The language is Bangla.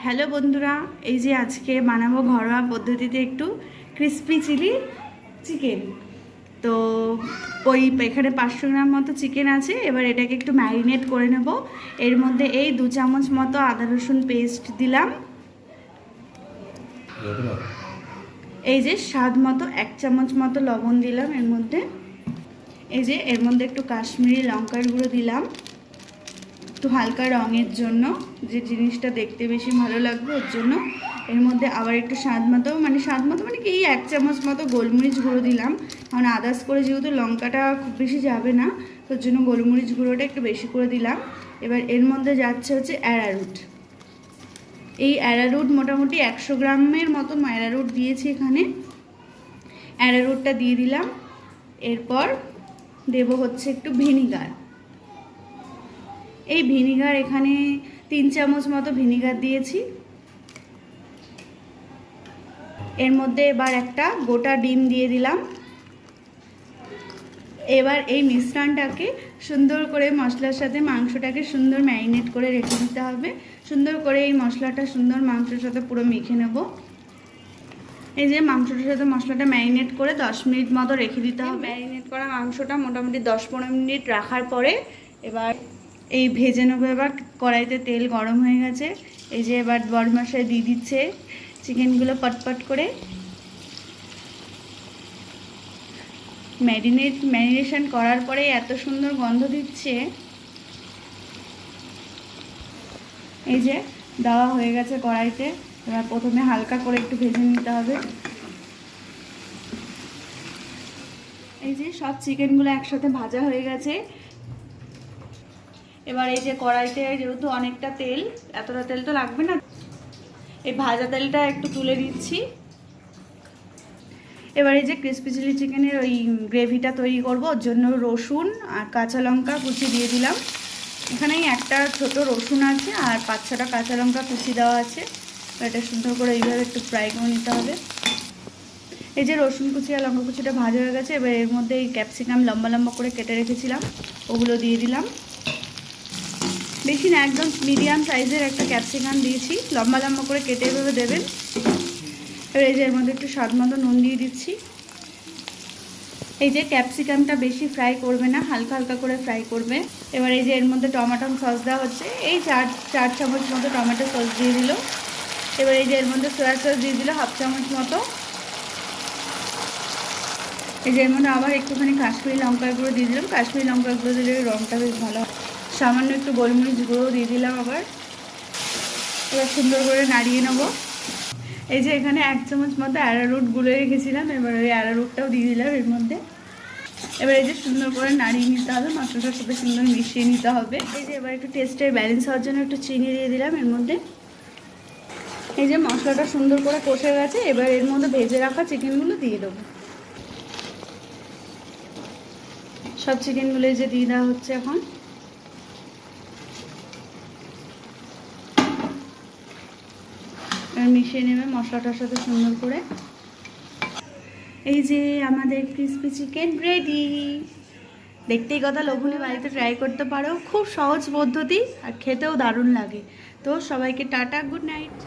হ্যালো বন্ধুরা, এই যে আজকে বানাবো ঘরোয়া পদ্ধতিতে একটু ক্রিসপি চিলি চিকেন। তো ওই এখানে 500 গ্রাম মতো চিকেন আছে। এবার এটাকে একটু ম্যারিনেট করে নেব। এর মধ্যে এই 2 চামচ মতো আদা রসুন পেস্ট দিলাম। এই যে স্বাদ মতো 1 চামচ মতো লবণ দিলাম এর মধ্যে। এই যে এর মধ্যে একটু কাশ্মীরি লঙ্কার গুঁড়ো দিলাম একটু হালকা রঙের জন্য, যে জিনিসটা দেখতে বেশি ভালো লাগবে ওর জন্য। এর মধ্যে আবার একটু স্বাদ মতো মানে কি 1 চামচ মতো গোলমরিচ গুঁড়ো দিলাম, কারণ আদার্স করে যেহেতু লঙ্কাটা খুব বেশি যাবে না, তোর জন্য গোলমরিচ গুঁড়োটা একটু বেশি করে দিলাম। এবার এর মধ্যে যাচ্ছে হচ্ছে অ্যারারুট। এই অ্যারারুট মোটামুটি 100 গ্রামের মতো অ্যারারুট দিয়েছি এখানে। অ্যারারুটটা দিয়ে দিলাম। এরপর দেব হচ্ছে একটু ভিনিগার। এই ভিনিগার এখানে 3 চামচ মতো ভিনিগার দিয়েছি। এর মধ্যে এবার একটা গোটা ডিম দিয়ে দিলাম। এবার এই মিশ্রণটাকে সুন্দর করে মশলার সাথে মাংসটাকে সুন্দর ম্যারিনেট করে রেখে দিতে হবে। সুন্দর করে এই মশলাটা সুন্দর মাংসের সাথে পুরো মেখে নেব। এই যে মাংসটার সাথে মশলাটা ম্যারিনেট করে 10 মিনিট মতো রেখে দিতে হবে। ম্যারিনেট করা মাংসটা মোটামুটি 10-15 মিনিট রাখার পরে এবার এই ভেজে নেবো। এবার কড়াইতে তেল গরম হয়ে গেছে। এই যে এবার বড়মশাই দিয়ে দিচ্ছে চিকেনগুলো পটপট করে। ম্যারিনেশন করার পরে এত সুন্দর গন্ধ দিচ্ছে। এই যে দেওয়া হয়ে গেছে কড়াইতে। এবার প্রথমে হালকা করে একটু ভেজে নিতে হবে। এই যে সব চিকেনগুলো একসাথে ভাজা হয়ে গেছে। এবার এই যে কড়াইতে যেহেতু অনেকটা তেল, এতটা তেল তো লাগবে না, এই ভাজা তেলটা একটু তুলে দিচ্ছি। এবার এই যে ক্রিসপি চিলি চিকেনের ওই গ্রেভিটা তৈরি করব, ওর জন্য রসুন আর কাঁচা লঙ্কা কুচি দিয়ে দিলাম। এখানেই একটা ছোট রসুন আছে আর 5-6টা কাঁচা লঙ্কা কুচি দেওয়া আছে। এটা সুন্দর করে এইভাবে একটু ফ্রাই করে নিতে হবে। এই যে রসুন কুচি আর লঙ্কা কুচিটা ভাজা হয়ে গেছে। এবার এর মধ্যে এই ক্যাপসিকাম লম্বা লম্বা করে কেটে রেখেছিলাম, ওগুলো দিয়ে দিলাম। বেশি না, একদম মিডিয়াম সাইজের একটা ক্যাপসিকাম দিয়েছি, লম্বা লম্বা করে কেটে এভাবে দেবেন। এবার এই যে এর মধ্যে একটু স্বাদ মতো নুন দিয়ে দিচ্ছি। এই যে ক্যাপসিকামটা বেশি ফ্রাই করবে না, হালকা হালকা করে ফ্রাই করবে। এবার এই যে এর মধ্যে টমেটো সস দেওয়া হচ্ছে। এই 4 চামচ মতো টমেটো সস দিয়ে দিল। এবার এই যে এর মধ্যে সয়া সস দিয়ে দিল 1/2 চামচ মতো। এই যে এর মধ্যে আবার একটুখানি কাশ্মীরি লঙ্কার গুঁড়ো দিয়ে দিলাম। কাশ্মীরি লঙ্কার গুঁড়ো দিলে রঙটা বেশ ভালো। সামান্য একটু গোলমরিচ গুঁড়ো দিয়ে দিলাম আবার। এবার সুন্দর করে নাড়িয়ে নেবো। এই যে এখানে 1 চামচ মতো অ্যারারুট গুলে রেখেছিলাম, এবার ওই অ্যারারুটটাও দিয়ে দিলাম এর মধ্যে। এবার এই যে সুন্দর করে নাড়িয়ে নিতে হবে, মশলাটার সাথে সুন্দর মিশিয়ে নিতে হবে। এই যে এবার একটু টেস্টের ব্যালেন্স হওয়ার জন্য একটু চিনি দিয়ে দিলাম এর মধ্যে। এই যে মশলাটা সুন্দর করে কষে গেছে। এবার এর মধ্যে ভেজে রাখা চিকেনগুলো দিয়ে দেবো। সব চিকেনগুলো এই যে দিয়ে দেওয়া হচ্ছে এখন। মিশিয়ে নেবে মশলাটার সাথে সুন্দর করে। এই যে আমাদের ক্রিসপি চিকেন রেডি। দেখতেই কথা লোভনীয়, বাড়িতে ট্রাই করতে পারো। খুব সহজ পদ্ধতি আর খেতেও দারুণ লাগে। তো সবাইকে টাটা, গুড নাইট।